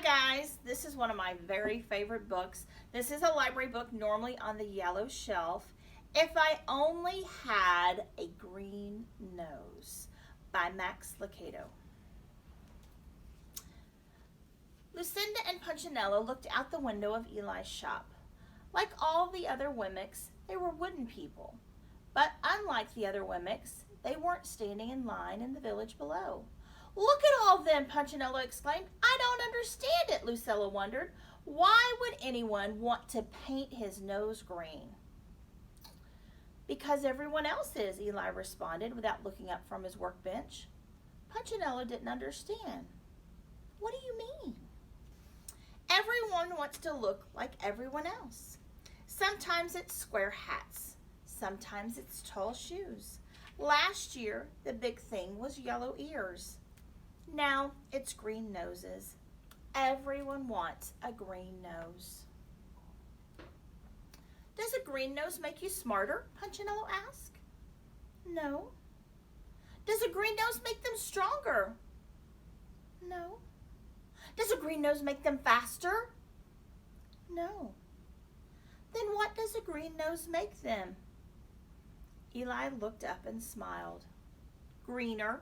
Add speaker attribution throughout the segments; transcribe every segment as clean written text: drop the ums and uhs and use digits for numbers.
Speaker 1: guys, this is one of my very favorite books. This is a library book normally on the yellow shelf. If I Only Had a Green Nose by Max Lucado. Lucinda and Punchinello looked out the window of Eli's shop. Like all the other Wemmicks, they were wooden people. But unlike the other Wemmicks, they weren't standing in line in the village below. "Look at all them," Punchinello exclaimed. "I don't understand it," Lucilla wondered. "Why would anyone want to paint his nose green?" "Because everyone else is," Eli responded without looking up from his workbench. Punchinello didn't understand. "What do you mean?" "Everyone wants to look like everyone else. Sometimes it's square hats. Sometimes it's tall shoes. Last year, the big thing was yellow ears. Now it's green noses. Everyone wants a green nose." "Does a green nose make you smarter?" Punchinello asked. "No." "Does a green nose make them stronger?" "No." "Does a green nose make them faster?" "No." "Then what does a green nose make them?" Eli looked up and smiled. "Greener."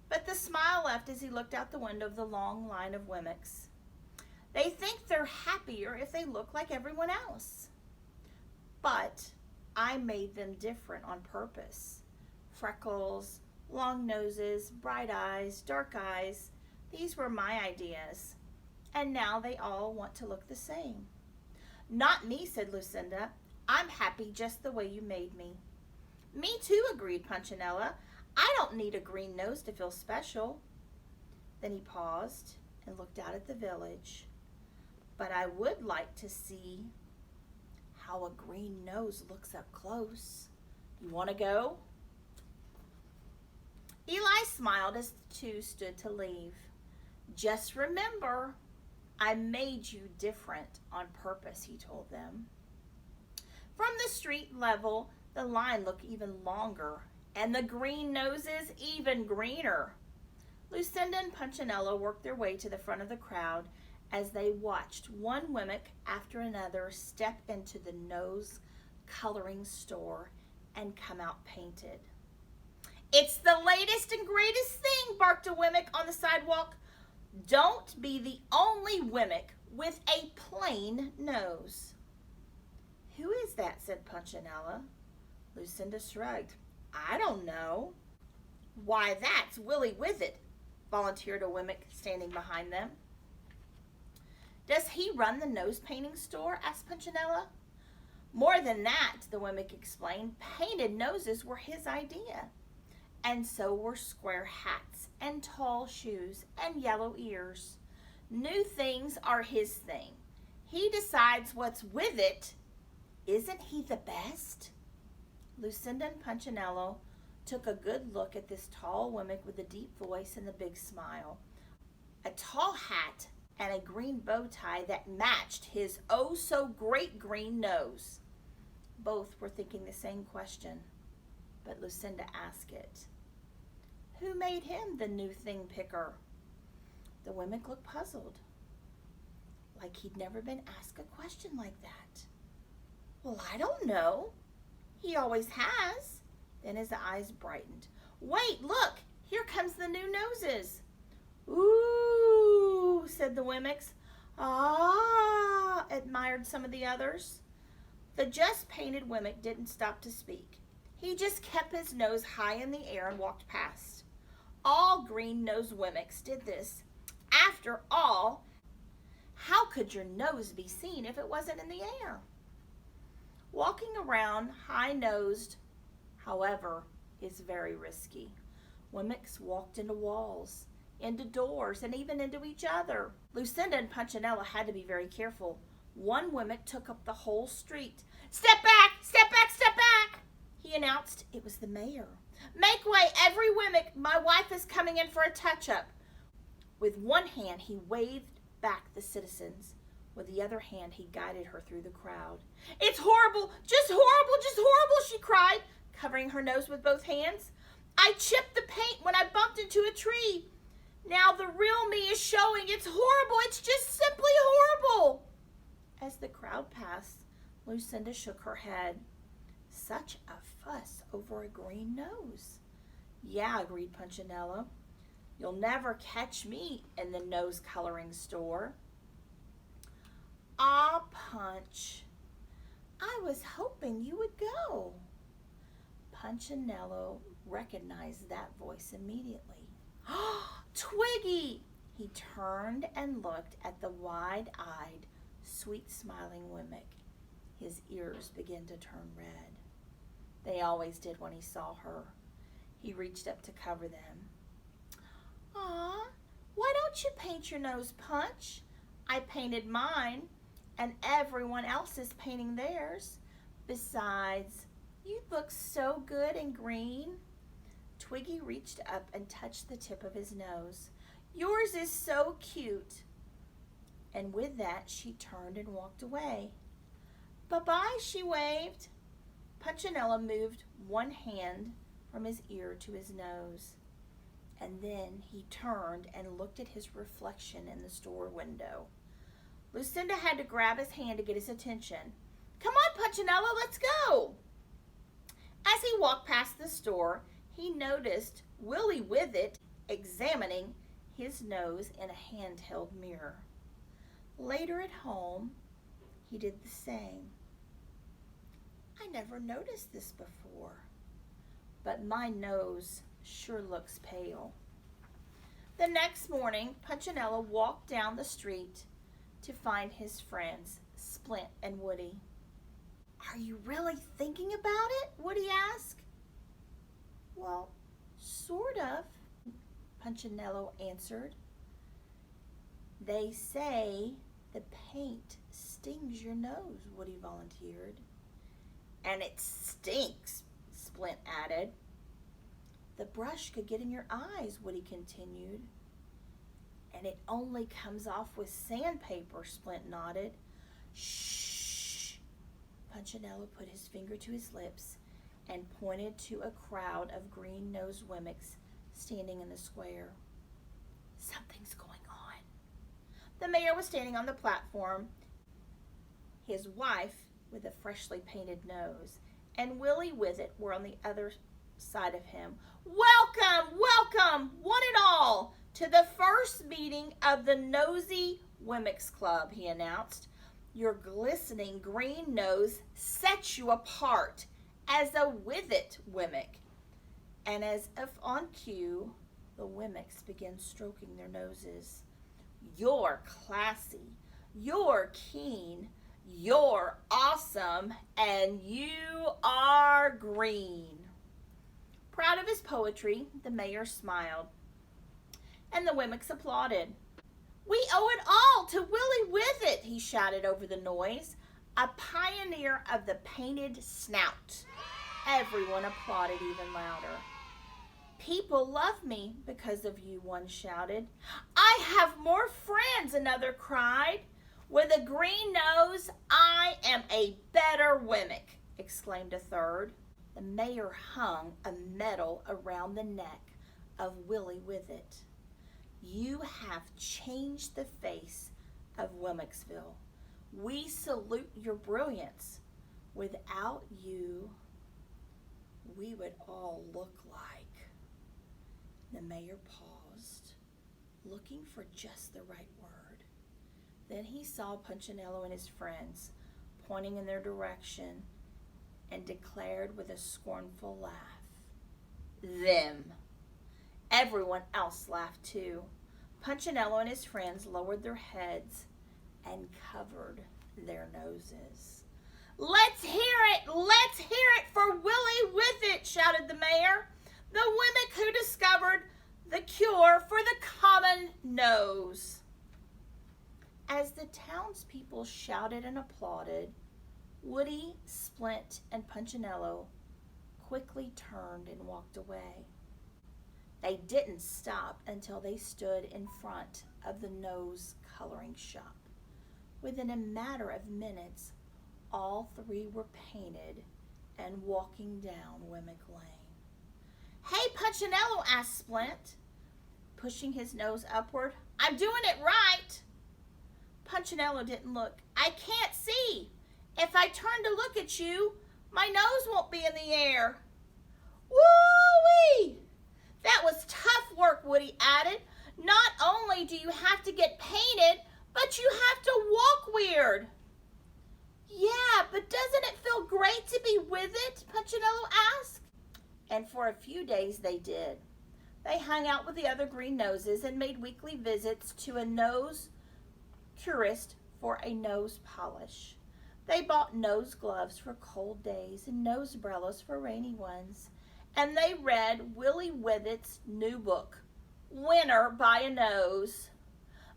Speaker 1: But the smile left as he looked out the window of the long line of Wemmicks. "They think they're happier if they look like everyone else. But I made them different on purpose. Freckles, long noses, bright eyes, dark eyes. These were my ideas. And now they all want to look the same." "Not me," said Lucinda. "I'm happy just the way you made me." "Me too," agreed Punchinello. "I don't need a green nose to feel special." Then he paused and looked out at the village. "But I would like to see how a green nose looks up close. You want to go?" Eli smiled as the two stood to leave. "Just remember, I made you different on purpose," he told them. From the street level, the line looked even longer, and the green noses even greener. Lucinda and Punchinello worked their way to the front of the crowd as they watched one Wemmick after another step into the nose coloring store and come out painted. "It's the latest and greatest thing," barked a Wemmick on the sidewalk. "Don't be the only Wemmick with a plain nose." "Who is that?" said Punchinello. Lucinda shrugged. "I don't know." "Why, that's Willie Withet," volunteered a Wemmick standing behind them. "Does he run the nose painting store?" asked Punchinello. "More than that," the Wemmick explained. "Painted noses were his idea. And so were square hats and tall shoes and yellow ears. New things are his thing. He decides what's with it. Isn't he the best?" Lucinda and Punchinello took a good look at this tall Wemmick with the deep voice and the big smile. A tall hat and a green bow tie that matched his oh-so-great green nose. Both were thinking the same question, but Lucinda asked it. "Who made him the new thing picker?" The Wemmick looked puzzled, like he'd never been asked a question like that. "Well, I don't know. He always has." Then his eyes brightened. "Wait, look, here comes the new noses." "Ooh," said the Wemmicks. "Ah," admired some of the others. The just painted Wemmick didn't stop to speak. He just kept his nose high in the air and walked past. All green-nosed Wemmicks did this. After all, how could your nose be seen if it wasn't in the air? Walking around high-nosed, however, is very risky. Wemmicks walked into walls, into doors, and even into each other. Lucinda and Punchinello had to be very careful. One Wemmick took up the whole street. "Step back! Step back! Step back!" he announced. It was the mayor. "Make way, every Wemmick! My wife is coming in for a touch-up." With one hand, he waved back the citizens. With the other hand, he guided her through the crowd. "It's horrible! Just horrible! Just horrible!" she cried, covering her nose with both hands. "I chipped the paint when I bumped into a tree. Now the real me is showing. It's horrible! Lucinda shook her head. Such a fuss over a green nose. Yeah, agreed Punchinello. You'll never catch me in the nose coloring store. Ah, Punch, I was hoping you would go. Punchinello recognized that voice immediately. Twiggy! He turned and looked at the wide-eyed, sweet-smiling Wemmick. His ears began to turn red. They always did when he saw her. He reached up to cover them. Aw, why don't you paint your nose, Punch? I painted mine, and everyone else is painting theirs. Besides, you look so good in green. Twiggy reached up and touched the tip of his nose. Yours is so cute. And with that, she turned and walked away. Bye-bye, she waved. Punchinello moved one hand from his ear to his nose. And then he turned and looked at his reflection in the store window. Lucinda had to grab his hand to get his attention. Come on, Punchinello, let's go. As he walked past the store, he noticed Willie Withit examining his nose in a handheld mirror. Later at home, he did the same. I never noticed this before, but my nose sure looks pale. The next morning, Punchinello walked down the street to find his friends, Splint and Woody. Are you really thinking about it? Woody asked. Well, sort of, Punchinello answered. They say the paint stings your nose, Woody volunteered. And it stinks, Splint added. The brush could get in your eyes, Woody continued. And it only comes off with sandpaper, Splint nodded. Shh! Punchinello put his finger to his lips and pointed to a crowd of green-nosed Wemmicks standing in the square. Something's going on. The mayor was standing on the platform, his wife with a freshly painted nose, and Willie Withit were on the other side of him. Welcome, welcome, one and all, to the first meeting of the Nosy Wemmicks Club, he announced. Your glistening green nose sets you apart as a Withit Wemmick. And as if on cue, the Wemmicks began stroking their noses. You're classy, you're keen, you're awesome, and you are green. Proud of his poetry, the mayor smiled, and the Wemmicks applauded. We owe it all to Willie Withit, he shouted over the noise, a pioneer of the painted snout. Everyone applauded even louder. People love me because of you, one shouted. I have more friends, another cried. With a green nose, I am a better Wemmick, exclaimed a third. The mayor hung a medal around the neck of Willie Withit. You have changed the face of Wemmicksville. We salute your brilliance. Without you, we would all look like. The mayor paused, looking for just the right word. Then he saw Punchinello and his friends pointing in their direction and declared with a scornful laugh, them. Everyone else laughed too. Punchinello and his friends lowered their heads and covered their noses. Let's hear it! Let's hear it for Willie Withit, shouted the mayor, the Wemmick who discovered the cure for the common nose. As the townspeople shouted and applauded, Woody, Splint, and Punchinello quickly turned and walked away. They didn't stop until they stood in front of the nose coloring shop. Within a matter of minutes, all three were painted and walking down Wemmick Lane. Hey, Punchinello, asked Splint, pushing his nose upward. I'm doing it right. Punchinello didn't look. I can't see. If I turn to look at you, my nose won't be in the air. Woo-wee! That was tough work, Woody added. Not only do you have to get painted, but you have to walk weird. Yeah, but doesn't it feel great to be with it? Punchinello asked. And for a few days they did. They hung out with the other green noses and made weekly visits to a nose curist for a nose polish. They bought nose gloves for cold days and nose umbrellas for rainy ones. And they read Willie Withet's new book, Winner by a Nose.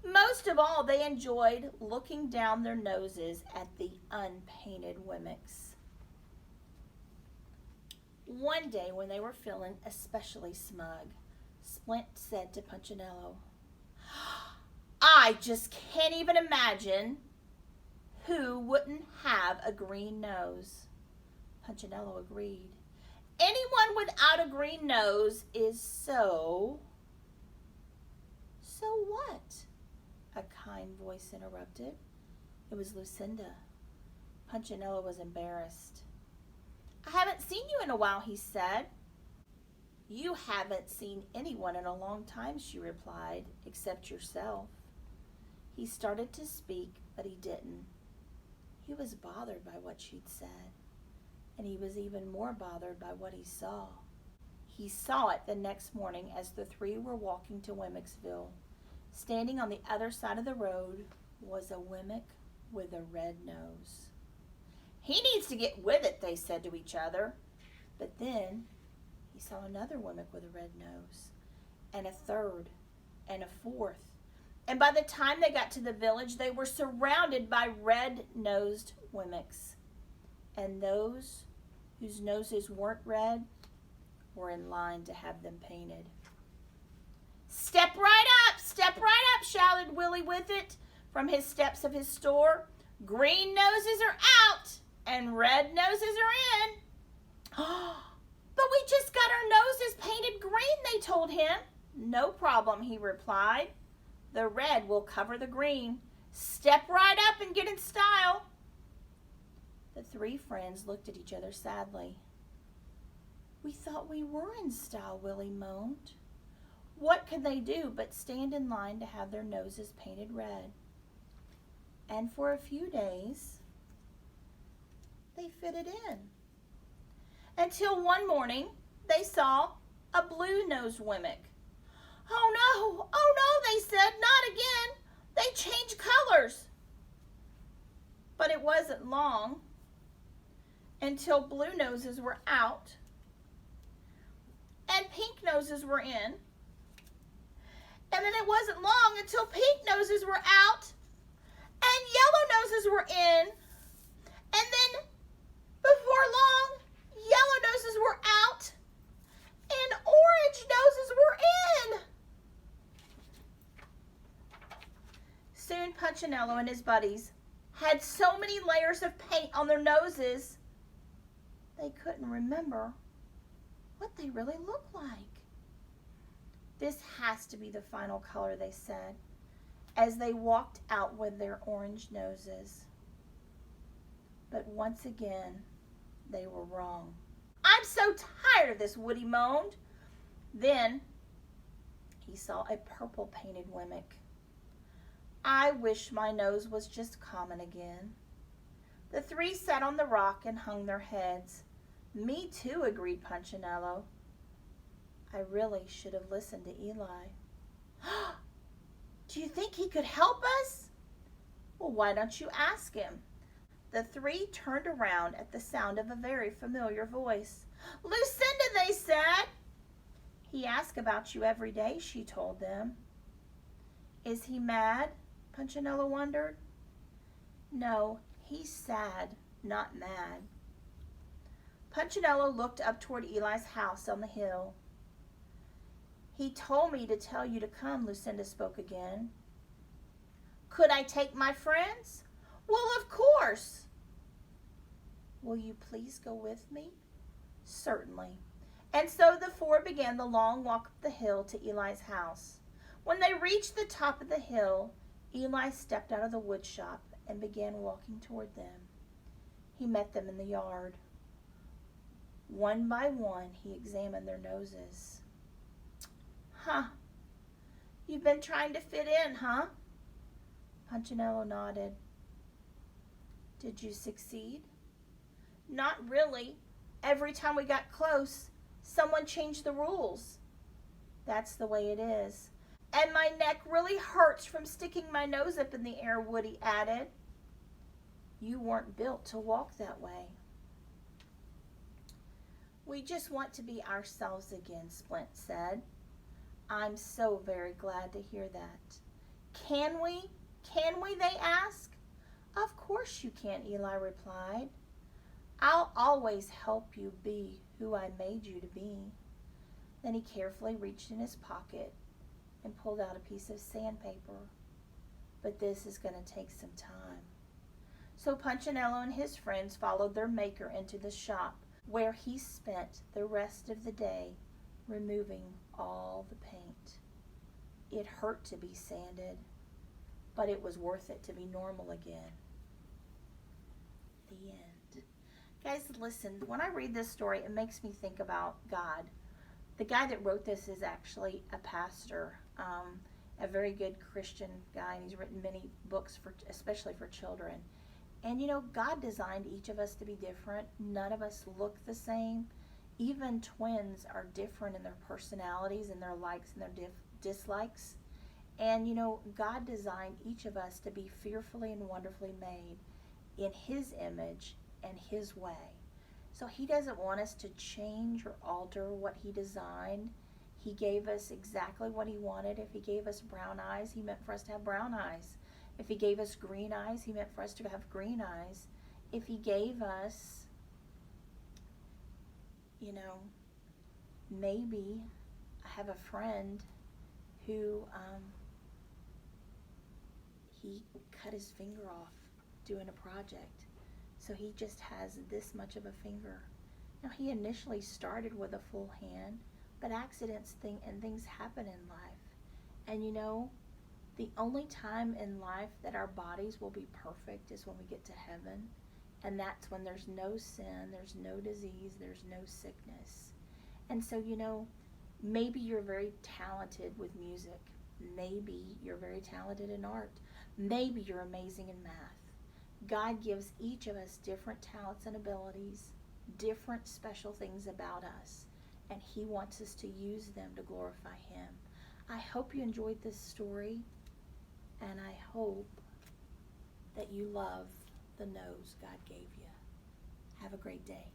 Speaker 1: Most of all, they enjoyed looking down their noses at the unpainted Wemmicks. One day when they were feeling especially smug, Splint said to Punchinello, I just can't even imagine who wouldn't have a green nose. Punchinello agreed. Anyone without a green nose is so what? A kind voice interrupted. It was Lucinda. Punchinello was embarrassed. I haven't seen you in a while, he said. You haven't seen anyone in a long time, she replied, except yourself. He started to speak, but he didn't. He was bothered by what she'd said, and he was even more bothered by what he saw. He saw it the next morning as the three were walking to Wemmicksville. Standing on the other side of the road was a Wemmick with a red nose. He needs to get with it, they said to each other. But then he saw another Wemmick with a red nose, and a third, and a fourth. And by the time they got to the village, they were surrounded by red-nosed Wemmicks. And those whose noses weren't red were in line to have them painted. Step right up, shouted Willie Whippet from his steps of his store. Green noses are out and red noses are in. But we just got our noses painted green, they told him. No problem, he replied. The red will cover the green. Step right up and get in style. The three friends looked at each other sadly. We thought we were in style, Willie moaned. What could they do but stand in line to have their noses painted red? And for a few days, they fitted in. Until one morning, they saw a blue-nosed Wemmick. Oh no, they said, not again. They changed colors. But it wasn't long until blue noses were out and pink noses were in. And then it wasn't long until pink noses were out and yellow noses were in. And then before long, yellow noses were out and orange noses were in. Soon Punchinello and his buddies had so many layers of paint on their noses, they couldn't remember what they really looked like. This has to be the final color, they said, as they walked out with their orange noses. But once again, they were wrong. I'm so tired of this, Woody moaned. Then he saw a purple painted Wemmick. I wish my nose was just common again. The three sat on the rock and hung their heads. Me too, agreed Punchinello. I really should have listened to Eli. Do you think he could help us? Well, why don't you ask him? The three turned around at the sound of a very familiar voice. Lucinda, they said. He asks about you every day, she told them. Is he mad? Punchinello wondered. No, he's sad, not mad. Punchinello looked up toward Eli's house on the hill. He told me to tell you to come, Lucinda spoke again. Could I take my friends? Well, of course. Will you please go with me? Certainly. And so the four began the long walk up the hill to Eli's house. When they reached the top of the hill, Eli stepped out of the wood shop and began walking toward them. He met them in the yard. One by one, he examined their noses. Huh, you've been trying to fit in, huh? Punchinello nodded. Did you succeed? Not really. Every time we got close, someone changed the rules. That's the way it is. And my neck really hurts from sticking my nose up in the air, Woody added. You weren't built to walk that way. We just want to be ourselves again, Splint said. I'm so very glad to hear that. Can we? Can we, they asked. Of course you can, Eli replied. I'll always help you be who I made you to be. Then he carefully reached in his pocket and pulled out a piece of sandpaper. But this is going to take some time. So Punchinello and his friends followed their maker into the shop, where he spent the rest of the day removing all the paint. It hurt to be sanded, but it was worth it to be normal again. The end. Guys, listen, when I read this story, it makes me think about God. The guy that wrote this is actually a pastor, a very good Christian guy, and he's written many books, especially for children. And you know, God designed each of us to be different. None of us look the same. Even twins are different in their personalities and their likes and their dislikes. And you know, God designed each of us to be fearfully and wonderfully made in His image and His way. So He doesn't want us to change or alter what He designed. He gave us exactly what He wanted. If He gave us brown eyes, He meant for us to have brown eyes. If He gave us green eyes, He meant for us to have green eyes. If He gave us, you know, maybe I have a friend who he cut his finger off doing a project. So he just has this much of a finger. Now he initially started with a full hand, but accidents and things happen in life. And you know, the only time in life that our bodies will be perfect is when we get to heaven. And that's when there's no sin, there's no disease, there's no sickness. And so, you know, maybe you're very talented with music. Maybe you're very talented in art. Maybe you're amazing in math. God gives each of us different talents and abilities, different special things about us, and He wants us to use them to glorify Him. I hope you enjoyed this story, and I hope that you love the nose God gave you. Have a great day.